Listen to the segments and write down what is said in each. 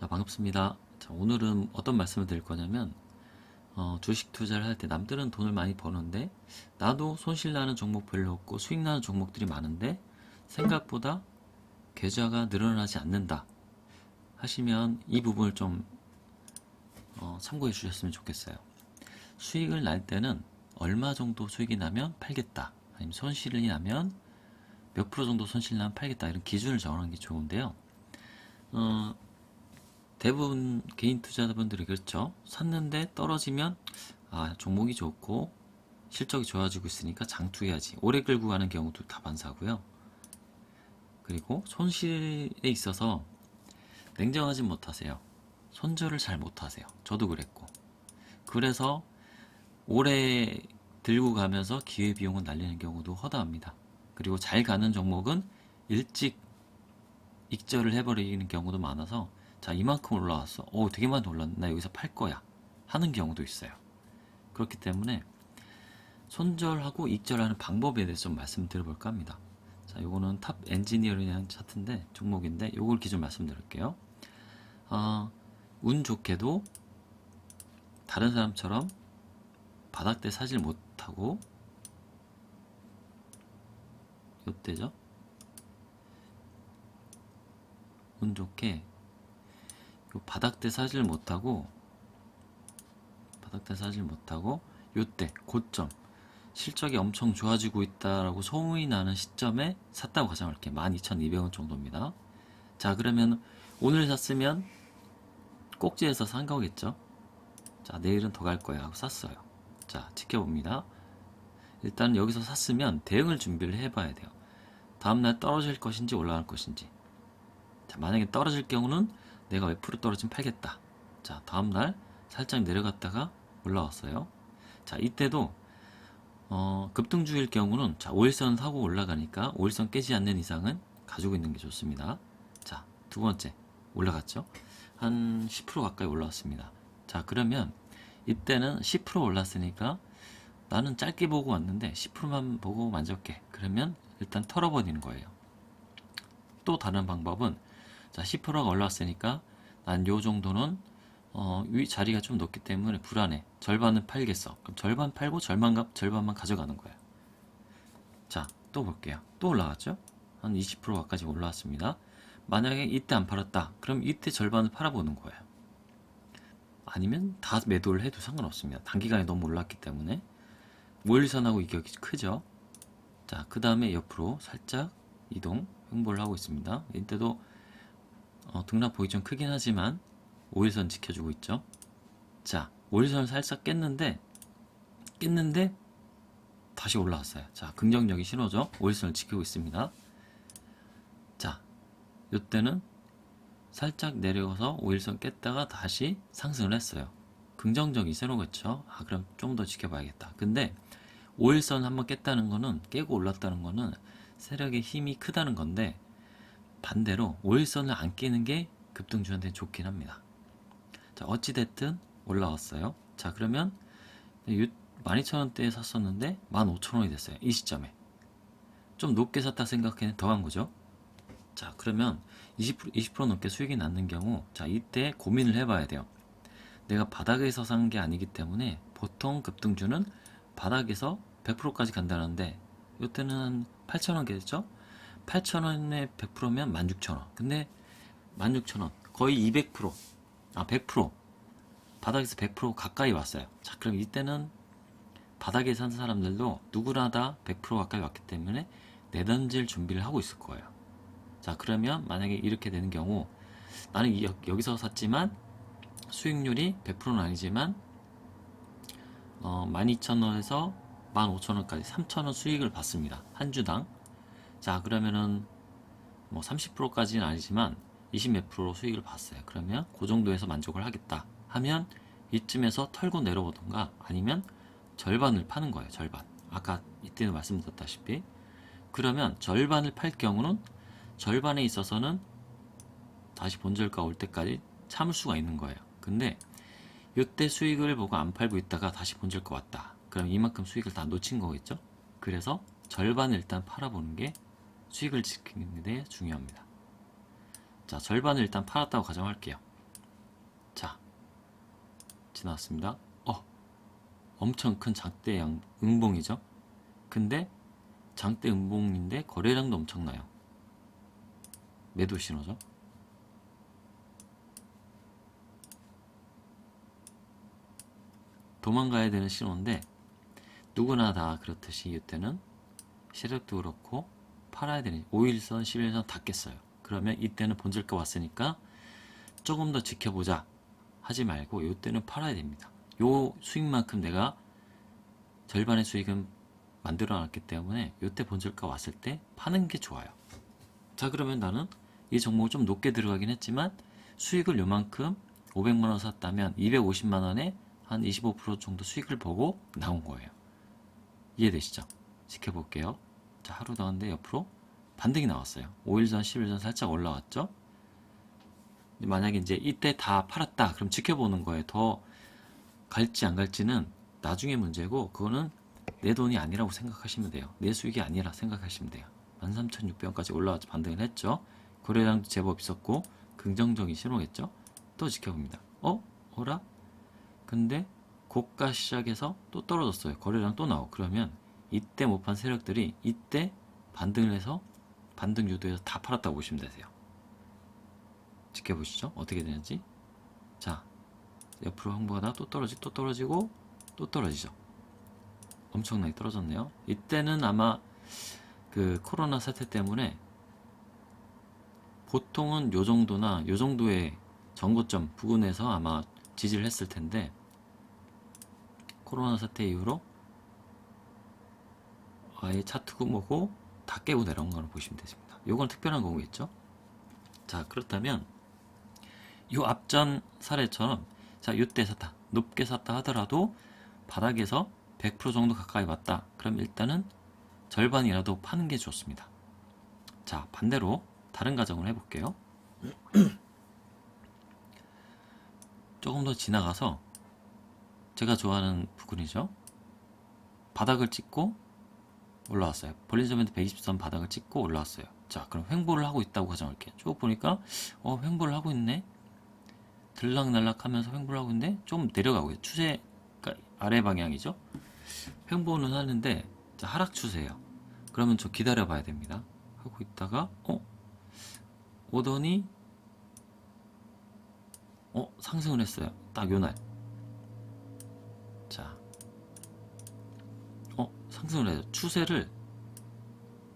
자, 반갑습니다. 자, 오늘은 어떤 말씀을 드릴 거냐면, 주식 투자를 할 때 남들은 돈을 많이 버는데, 나도 손실 나는 종목 별로 없고 수익 나는 종목들이 많은데, 생각보다 계좌가 늘어나지 않는다 하시면 이 부분을 좀 참고해 주셨으면 좋겠어요. 수익을 날 때는 얼마 정도 수익이 나면 팔겠다, 아니면 손실이 나면 몇 프로 정도 손실 나면 팔겠다, 이런 기준을 정하는 게 좋은데요. 어, 대부분 개인 투자자분들이 그렇죠. 샀는데 떨어지면 종목이 좋고 실적이 좋아지고 있으니까 장투해야지, 오래 끌고 가는 경우도 다반사고요. 그리고 손실에 있어서 냉정하지 못하세요. 손절을 잘 못하세요. 저도 그랬고. 그래서 오래 들고 가면서 기회비용을 날리는 경우도 허다합니다. 그리고 잘 가는 종목은 일찍 익절을 해버리는 경우도 많아서, 자, 이만큼 올라왔어, 되게 많이 올랐네, 나 여기서 팔 거야 하는 경우도 있어요. 그렇기 때문에 손절하고 익절하는 방법에 대해서 좀 말씀드려볼까 합니다. 자, 요거는 탑 엔지니어링이라는 차트인데, 종목인데, 요걸 기준 말씀드릴게요. 운 좋게도 다른 사람처럼 바닥대 사질 못하고, 요때죠, 운 좋게 요 바닥대 사질 못하고, 요때 고점, 실적이 엄청 좋아지고 있다라고 소문이 나는 시점에 샀다고 가정할게요. 12,200원 정도입니다. 자, 그러면 오늘 샀으면 꼭지에서 산 거겠죠. 자, 내일은 더 갈 거야 하고 샀어요. 자, 지켜봅니다. 일단 여기서 샀으면 대응을 준비를 해봐야 돼요. 다음날 떨어질 것인지 올라갈 것인지. 자, 만약에 떨어질 경우는 내가 몇 프로 떨어지면 팔겠다. 자, 다음날 살짝 내려갔다가 올라왔어요. 자, 이때도 급등주일 경우는, 자, 5일선 하고 올라가니까 5일선 깨지 않는 이상은 가지고 있는 게 좋습니다. 자, 두 번째 올라갔죠. 한 10% 가까이 올라왔습니다. 자, 그러면 이때는 10% 올랐으니까 나는 짧게 보고 왔는데 10%만 보고 만족해. 그러면 일단 털어버리는 거예요. 또 다른 방법은, 자, 10%가 올라왔으니까 난 요 정도는 위 자리가 좀 높기 때문에 불안해. 절반은 팔겠어. 그럼 절반 팔고 절반만 가져가는 거예요. 자, 또 볼게요. 또 올라갔죠? 한 20% 가까이 올라왔습니다. 만약에 이때 안 팔았다, 그럼 이때 절반을 팔아보는 거예요. 아니면 다 매도를 해도 상관없습니다. 단기간에 너무 올랐기 때문에. 5일선하고 이격이 크죠? 자, 그 다음에 옆으로 살짝 이동, 횡보를 하고 있습니다. 이때도 등락 보기 좀 크긴 하지만 5일선 지켜주고 있죠. 자, 5일선을 살짝 깼는데 다시 올라왔어요. 자, 긍정적인 신호죠. 5일선을 지키고 있습니다. 자, 이때는 살짝 내려가서 5일선 깼다가 다시 상승을 했어요. 긍정적인 신호겠죠. 그럼 좀 더 지켜봐야겠다. 근데 5일선 한번 깼다는 거는, 깨고 올랐다는 거는 세력의 힘이 크다는 건데, 반대로 5일선을 안 깨는 게 급등주한테 좋긴 합니다. 자, 어찌됐든 올라왔어요. 자, 그러면 12,000원대에 샀었는데 15,000원이 됐어요. 이 시점에 좀 높게 샀다 생각해는 더 한 거죠. 자, 그러면 20% 넘게 수익이 났는 경우, 자, 이때 고민을 해봐야 돼요. 내가 바닥에서 산 게 아니기 때문에, 보통 급등주는 바닥에서 100%까지 간다는데, 이때는 한 8,000원겠죠? 8,000원에 100%면 16,000원. 근데 16,000원, 거의 200%, 100%, 바닥에서 100% 가까이 왔어요. 자, 그럼 이때는 바닥에 산 사람들도 누구나 다 100% 가까이 왔기 때문에 내던질 준비를 하고 있을 거예요. 자, 그러면 만약에 이렇게 되는 경우, 나는 여기서 샀지만 수익률이 100%는 아니지만 12,000원에서 15,000원까지 3,000원 수익을 받습니다. 한 주당. 자, 그러면은 뭐 30%까지는 아니지만 20 몇 프로 수익을 봤어요. 그러면 그 정도에서 만족을 하겠다 하면 이쯤에서 털고 내려오던가, 아니면 절반을 파는 거예요. 절반. 아까 이때도 말씀드렸다시피. 그러면 절반을 팔 경우는, 절반에 있어서는 다시 본절가 올 때까지 참을 수가 있는 거예요. 근데 이때 수익을 보고 안 팔고 있다가 다시 본절가 왔다, 그럼 이만큼 수익을 다 놓친 거겠죠. 그래서 절반을 일단 팔아보는 게 수익을 지키는 데 중요합니다. 자, 절반을 일단 팔았다고 가정할게요. 자, 지나왔습니다. 엄청 큰 장대 음봉이죠. 근데 장대 음봉인데 거래량도 엄청나요. 매도 신호죠. 도망가야 되는 신호인데 누구나 다 그렇듯이 이때는 세력도 그렇고 팔아야 되는 5일선, 11일선 다 깼어요. 그러면 이때는 본질가 왔으니까 조금 더 지켜보자 하지 말고 이때는 팔아야 됩니다. 요 수익만큼 내가 절반의 수익은 만들어 놨기 때문에 이때 본질가 왔을 때 파는 게 좋아요. 자, 그러면 나는 이 종목을 좀 높게 들어가긴 했지만 수익을 요만큼 500만원 샀다면 250만원에 한 25% 정도 수익을 보고 나온 거예요. 이해되시죠? 지켜볼게요. 자, 하루 더한데 옆으로 반등이 나왔어요. 5일선, 10일선 살짝 올라왔죠? 만약에 이제 이때 다 팔았다. 그럼 지켜보는 거예요. 더 갈지 안 갈지는 나중에 문제고, 그거는 내 돈이 아니라고 생각하시면 돼요. 내 수익이 아니라 생각하시면 돼요. 13,600원까지 올라와서 반등을 했죠. 거래량도 제법 있었고 긍정적인 신호겠죠. 또 지켜봅니다. 어라? 근데 고가 시작해서 또 떨어졌어요. 거래량 또 나오고. 그러면 이때 못 판 세력들이 이때 반등을 해서 반등 유도해서 다 팔았다고 보시면 되세요. 지켜보시죠. 어떻게 되는지. 자, 옆으로 항보하다 또 떨어지고 또 떨어지죠. 엄청나게 떨어졌네요. 이때는 아마 그 코로나 사태 때문에 보통은 요 정도나 요 정도의 전고점 부근에서 아마 지지를 했을 텐데, 코로나 사태 이후로 아예 차트고 뭐고 다 깨고 내려온 거로 보시면 되십니다. 요건 특별한 거겠죠. 자, 그렇다면 요 앞전 사례처럼, 자, 요때 샀다, 높게 샀다 하더라도 바닥에서 100% 정도 가까이 왔다. 그럼 일단은 절반이라도 파는 게 좋습니다. 자, 반대로 다른 가정을 해볼게요. 조금 더 지나가서 제가 좋아하는 부근이죠. 바닥을 찍고 올라왔어요. 볼린저밴드 120선 바닥을 찍고 올라왔어요. 자, 그럼 횡보를 하고 있다고 가정할게요. 쭉 보니까 횡보를 하고 있네. 들락날락 하면서 횡보를 하고 있는데 좀 내려가고 있어요. 추세가 아래 방향이죠. 횡보는 하는데, 자, 하락 추세예요. 그러면 좀 기다려 봐야 됩니다. 하고 있다가 오더니 상승을 했어요. 딱 요날. 자, 상승을 해요. 추세를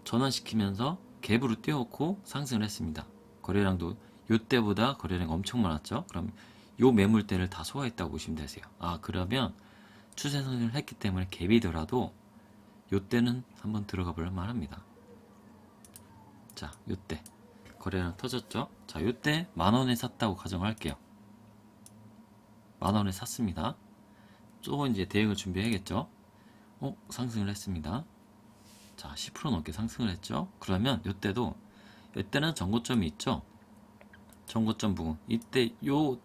전환시키면서 갭으로 띄워놓고 상승을 했습니다. 거래량도 요때보다 거래량 엄청 많았죠. 그럼 요 매물대를 다 소화했다고 보시면 되세요. 그러면 추세 상승을 했기 때문에 갭이더라도 요때는 한번 들어가 볼 만합니다. 자, 요때 거래량 터졌죠. 자, 요때 만원에 샀다고 가정할게요. 만원에 샀습니다. 조금 이제 대응을 준비해야겠죠. 상승을 했습니다. 자, 10% 넘게 상승을 했죠. 그러면 요때는 전고점이 있죠. 전고점 부근. 이때 요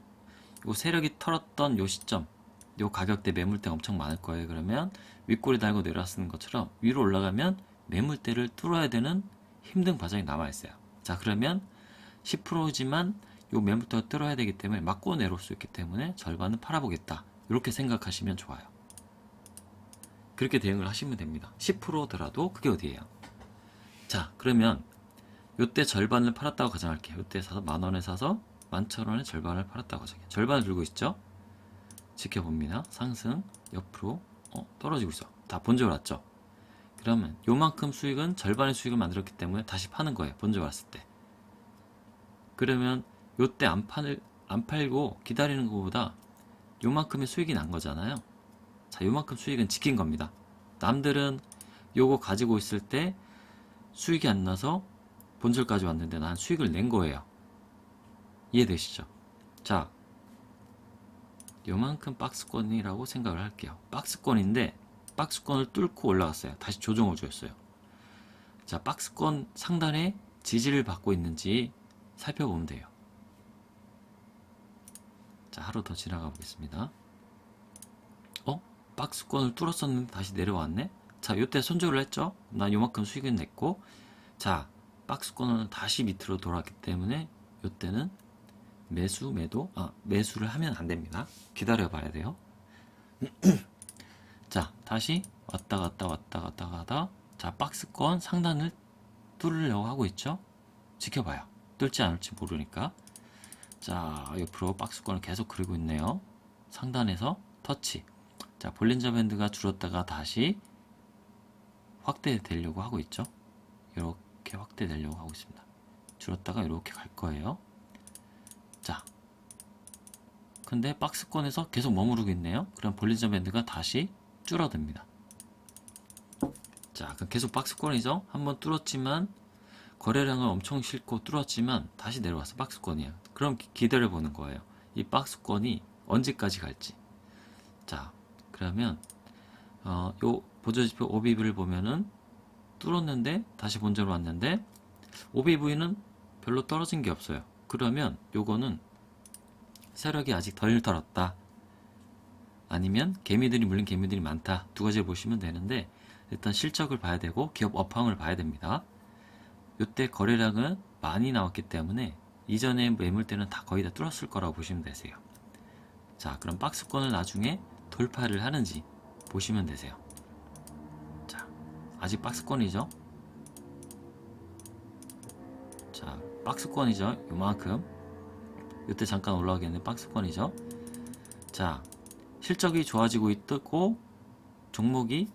세력이 털었던 요 시점, 요 가격대 매물대 엄청 많을 거예요. 그러면 윗꼬리 달고 내려왔는 것처럼 위로 올라가면 매물대를 뚫어야 되는 힘든 과정이 남아있어요. 자, 그러면 10%지만 요 매물대가 뚫어야 되기 때문에 맞고 내려올 수 있기 때문에 절반은 팔아보겠다. 이렇게 생각하시면 좋아요. 그렇게 대응을 하시면 됩니다. 10%더라도 그게 어디예요? 자, 그러면 요때 절반을 팔았다고 가정할게요. 요때 사서 만원에 사서 11,000원에 절반을 팔았다고 가정해요. 절반을 들고 있죠. 지켜봅니다. 상승 옆으로 떨어지고 있어. 다 본적으로 왔죠. 그러면 요만큼 수익은 절반의 수익을 만들었기 때문에 다시 파는 거예요. 본적으로 왔을 때. 그러면 요때 안 팔고 기다리는 것보다 요만큼의 수익이 난 거잖아요. 자, 요만큼 수익은 지킨 겁니다. 남들은 요거 가지고 있을 때 수익이 안 나서 본절까지 왔는데 난 수익을 낸 거예요. 이해되시죠? 자, 요만큼 박스권이라고 생각을 할게요. 박스권인데 박스권을 뚫고 올라갔어요. 다시 조정을 줬어요. 자, 박스권 상단에 지지를 받고 있는지 살펴보면 돼요. 자, 하루 더 지나가 보겠습니다. 박스권을 뚫었었는데 다시 내려왔네. 자, 요때 손절을 했죠. 난 요만큼 수익을 냈고, 자, 박스권은 다시 밑으로 돌아왔기 때문에 요때는 매수를 하면 안 됩니다. 기다려 봐야 돼요. 자, 다시 왔다 갔다 가다. 자, 박스권 상단을 뚫으려고 하고 있죠? 지켜봐요. 뚫지 않을지 모르니까. 자, 옆으로 박스권을 계속 그리고 있네요. 상단에서 터치. 자, 볼린저 밴드가 줄었다가 다시 확대되려고 하고 있죠? 이렇게 확대되려고 하고 있습니다. 줄었다가 이렇게 갈 거예요. 자, 근데 박스권에서 계속 머무르고 있네요. 그럼 볼린저 밴드가 다시 줄어듭니다. 자, 그럼 계속 박스권이죠? 한번 뚫었지만 거래량을 엄청 싫고 뚫었지만 다시 내려와서 박스권이에요. 그럼 기다려 보는 거예요. 이 박스권이 언제까지 갈지. 자, 그러면 요 보조지표 OBV를 보면은 뚫었는데 다시 본전으로 왔는데 OBV는 별로 떨어진 게 없어요. 그러면 요거는 세력이 아직 덜 덜었다. 아니면 개미들이 물린 개미들이 많다. 두 가지를 보시면 되는데 일단 실적을 봐야 되고 기업 업황을 봐야 됩니다. 이때 거래량은 많이 나왔기 때문에 이전에 매물대는 다 거의 다 뚫었을 거라고 보시면 되세요. 자, 그럼 박스권을 나중에 돌파를 하는지 보시면 되세요. 자, 아직 박스권이죠. 자, 박스권이죠. 요만큼. 이때 잠깐 올라가겠는데 박스권이죠. 자, 실적이 좋아지고 있고 종목이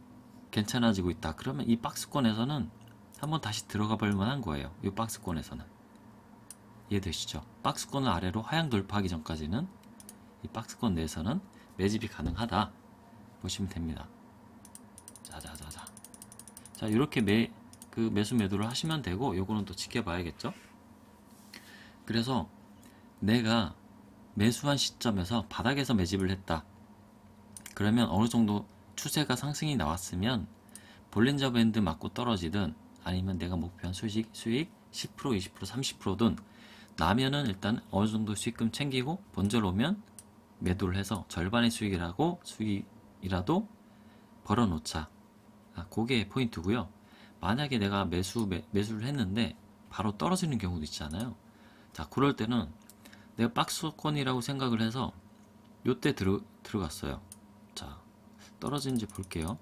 괜찮아지고 있다. 그러면 이 박스권에서는 한번 다시 들어가 볼 만한 거예요. 이 박스권에서는. 이해되시죠? 박스권을 아래로 하향 돌파하기 전까지는 이 박스권 내에서는 매집이 가능하다 보시면 됩니다. 자자자자. 자, 이렇게 매수 매도를 하시면 되고 요거는 또 지켜봐야겠죠? 그래서 내가 매수한 시점에서 바닥에서 매집을 했다. 그러면 어느 정도 추세가 상승이 나왔으면 볼린저 밴드 맞고 떨어지든 아니면 내가 목표한 수익 10%, 20%, 30%든 나면은 일단 어느 정도 수익금 챙기고 본절 오면 매도를 해서 절반의 수익이라도 벌어놓자. 그게 포인트고요. 만약에 내가 매수를 했는데 바로 떨어지는 경우도 있잖아요. 자, 그럴 때는 내가 박스권이라고 생각을 해서 요때 들어갔어요. 자, 떨어지는지 볼게요.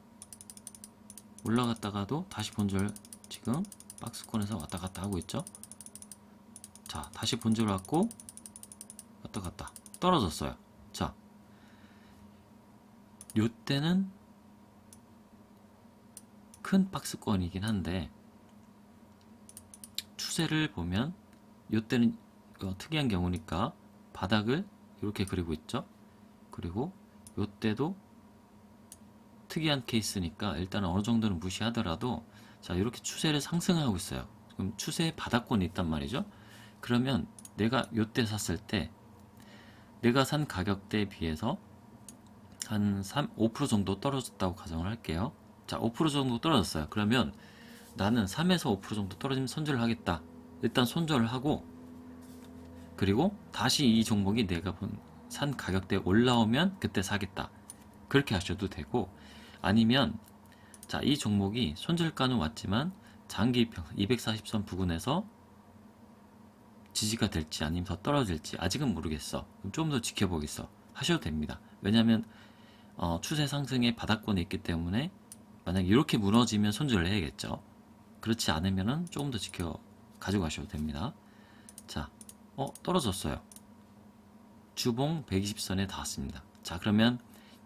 올라갔다가도 다시 본절 지금 박스권에서 왔다 갔다 하고 있죠. 자, 다시 본절 왔고 왔다 갔다 떨어졌어요. 자, 요때는 큰 박스권이긴 한데 추세를 보면 요때는 특이한 경우니까 바닥을 이렇게 그리고 있죠. 그리고 요때도 특이한 케이스니까 일단 어느 정도는 무시하더라도 자, 이렇게 추세를 상승하고 있어요. 그럼 추세의 바닥권이 있단 말이죠. 그러면 내가 요때 샀을 때 내가 산 가격대에 비해서 한 5% 정도 떨어졌다고 가정을 할게요. 자, 5% 정도 떨어졌어요. 그러면 나는 3에서 5% 정도 떨어지면 손절을 하겠다. 일단 손절을 하고 그리고 다시 이 종목이 내가 산 가격대에 올라오면 그때 사겠다. 그렇게 하셔도 되고 아니면 자, 이 종목이 손절가는 왔지만 장기 이평선 240선 부근에서 지지가 될지 아니면 더 떨어질지 아직은 모르겠어. 그럼 좀 더 지켜보겠어. 하셔도 됩니다. 왜냐하면 추세 상승의 바닥권에 있기 때문에 만약 이렇게 무너지면 손절을 해야겠죠. 그렇지 않으면은 조금 더 가지고 가셔도 됩니다. 자, 떨어졌어요. 주봉 120선에 닿았습니다. 자, 그러면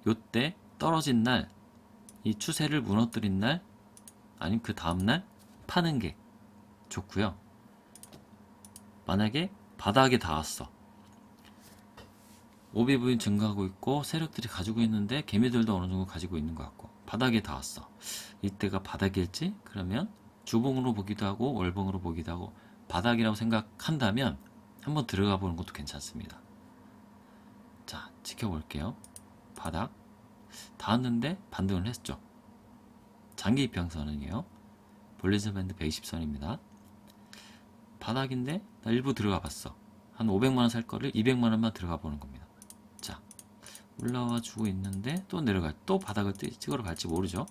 요때 떨어진 날, 이 추세를 무너뜨린 날, 아니면 그 다음날 파는 게 좋고요. 만약에 바닥에 닿았어. OBV는 증가하고 있고 세력들이 가지고 있는데 개미들도 어느 정도 가지고 있는 것 같고 바닥에 닿았어. 이때가 바닥일지 그러면 주봉으로 보기도 하고 월봉으로 보기도 하고 바닥이라고 생각한다면 한번 들어가 보는 것도 괜찮습니다. 자, 지켜볼게요. 바닥 닿았는데 반등을 했죠. 장기 이평선은요. 볼린저 밴드 120선입니다. 바닥인데 나 일부 들어가 봤어. 한 500만원 살 거를 200만원만 들어가 보는 겁니다. 자, 올라와 주고 있는데 또 또 바닥을 찍으러 갈지 모르죠.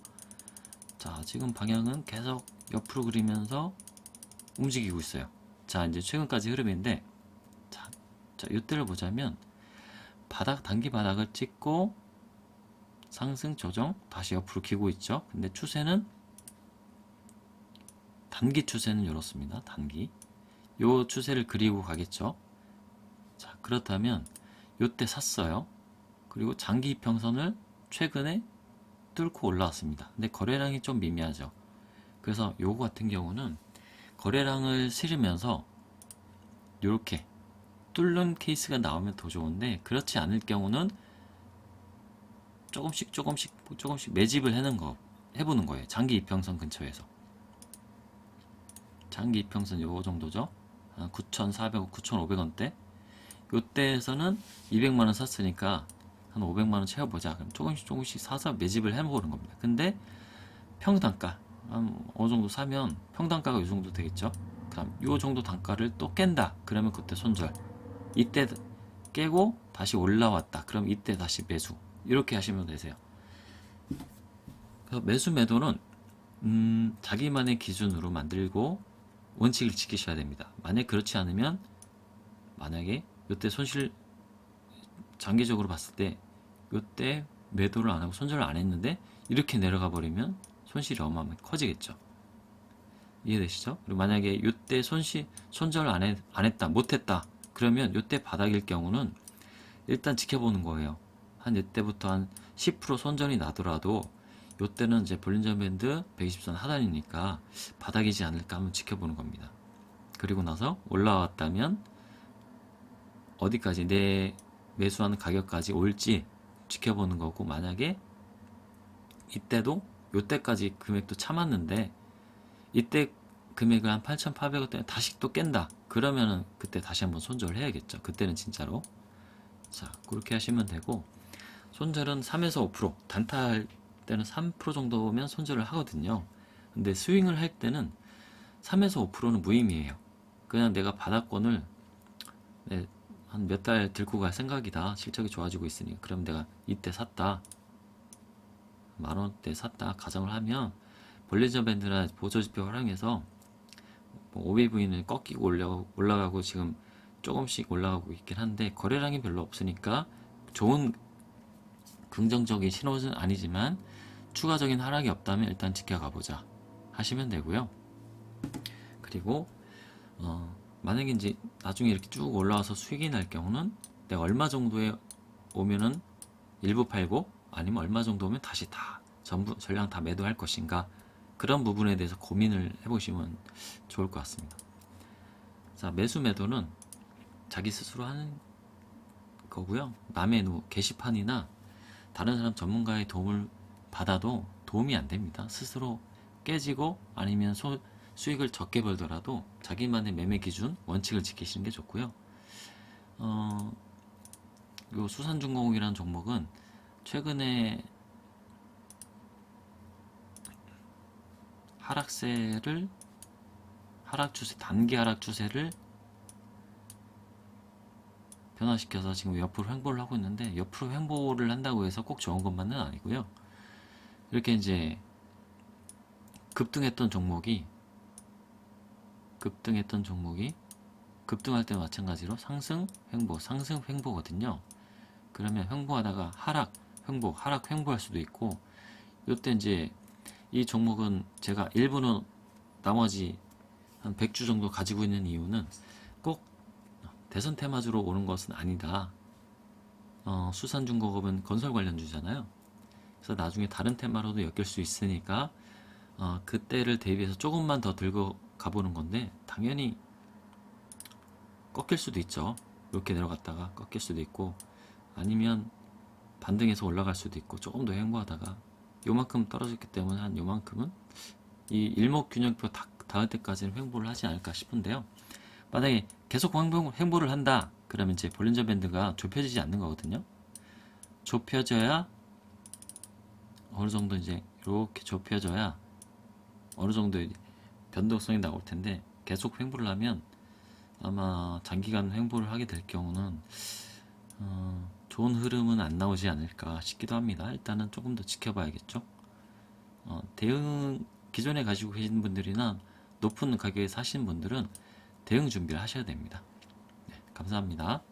자, 지금 방향은 계속 옆으로 그리면서 움직이고 있어요. 자, 이제 최근까지 흐름인데 자, 자, 이때를 보자면 단기 바닥을 찍고 상승 조정 다시 옆으로 기고 있죠. 근데 추세는 단기 추세는 이렇습니다. 단기 요 추세를 그리고 가겠죠. 자, 그렇다면 요때 샀어요. 그리고 장기 이평선을 최근에 뚫고 올라왔습니다. 근데 거래량이 좀 미미하죠. 그래서 요거 같은 경우는 거래량을 실으면서 요렇게 뚫는 케이스가 나오면 더 좋은데, 그렇지 않을 경우는 조금씩 매집을 해보는 거예요. 장기 이평선 근처에서. 장기 이평선 요 정도죠. 9,400원, 9,500원대. 요때에서는 200만원 샀으니까 한 500만원 채워보자. 그럼 조금씩 사서 매집을 해보는 겁니다. 근데 평단가, 어느 정도 사면 평단가가 요 정도 되겠죠. 그럼 요 정도 단가를 또 깬다. 그러면 그때 손절. 이때 깨고 다시 올라왔다. 그럼 이때 다시 매수. 이렇게 하시면 되세요. 그래서 매수 매도는 자기만의 기준으로 만들고 원칙을 지키셔야 됩니다. 만약 그렇지 않으면, 만약에 이때 손실, 장기적으로 봤을 때 이때 매도를 안 하고 손절을 안 했는데 이렇게 내려가 버리면 손실이 어마어마하게 커지겠죠. 이해되시죠? 그리고 만약에 이때 손절 안 했다, 못했다, 그러면 이때 바닥일 경우는 일단 지켜보는 거예요. 한 이때부터 한 10% 손절이 나더라도 이때는 이제 볼린저 밴드 120선 하단이니까 바닥이지 않을까 한번 지켜보는 겁니다. 그리고 나서 올라왔다면 어디까지 내 매수하는 가격까지 올지 지켜보는 거고, 만약에 이때도 요때까지 금액도 참았는데 이때 금액을 한 8,800원대 다시 또 깬다, 그러면은 그때 다시 한번 손절을 해야겠죠. 그때는 진짜로. 자, 그렇게 하시면 되고, 손절은 3에서 5%, 단타할 때는 3% 정도면 손절을 하거든요. 근데 스윙을 할 때는 3에서 5%는 무의미해요. 그냥 내가 바닥권을 한 몇 달 들고 갈 생각이다, 실적이 좋아지고 있으니까, 그럼 내가 이때 샀다, 만원대 샀다 가정을 하면, 볼린저 밴드나 보조지표 활용해서 뭐 OBV는 꺾이고 올라가고 지금 조금씩 올라가고 있긴 한데 거래량이 별로 없으니까 좋은 긍정적인 신호는 아니지만 추가적인 하락이 없다면 일단 지켜가 보자 하시면 되고요. 그리고 만약에 이제 나중에 이렇게 쭉 올라와서 수익이 날 경우는 내가 얼마 정도에 오면은 일부 팔고, 아니면 얼마 정도 오면 다시 다 전부 전량 다 매도할 것인가, 그런 부분에 대해서 고민을 해보시면 좋을 것 같습니다. 자, 매수 매도는 자기 스스로 하는 거고요. 남의 게시판이나 다른 사람 전문가의 도움을 받아도 도움이 안 됩니다. 스스로 깨지고 아니면 수익을 적게 벌더라도 자기만의 매매 기준, 원칙을 지키시는 게 좋고요. 요 수산중공업이라는 종목은 최근에 단기 하락 추세를 변화시켜서 지금 옆으로 횡보를 하고 있는데, 옆으로 횡보를 한다고 해서 꼭 좋은 것만은 아니고요. 이렇게 이제 급등했던 종목이 급등할 때와 마찬가지로 상승 횡보거든요. 그러면 횡보하다가 하락 횡보할 수도 있고, 이때 이제 이 종목은 제가 일부는 나머지 한 100주 정도 가지고 있는 이유는 꼭 대선 테마주로 오는 것은 아니다. 수산중공업은 건설 관련주잖아요. 그래서 나중에 다른 테마로도 엮일 수 있으니까 그때를 대비해서 조금만 더 들고 가보는 건데, 당연히 꺾일 수도 있죠. 이렇게 내려갔다가 꺾일 수도 있고, 아니면 반등해서 올라갈 수도 있고, 조금 더 횡보하다가 요만큼 떨어졌기 때문에 한 요만큼은 이 일목균형표 닿을 때까지는 횡보를 하지 않을까 싶은데요. 만약에 계속 횡보를 한다, 그러면 이제 볼린저 밴드가 좁혀지지 않는 거거든요. 좁혀져야 어느 정도 이제 이렇게 좁혀져야 어느 정도 변동성이 나올 텐데, 계속 횡보를 하면 아마 장기간 횡보를 하게 될 경우는 좋은 흐름은 안 나오지 않을까 싶기도 합니다. 일단은 조금 더 지켜봐야겠죠. 기존에 가지고 계신 분들이나 높은 가격에 사시는 분들은 대응 준비를 하셔야 됩니다. 네, 감사합니다.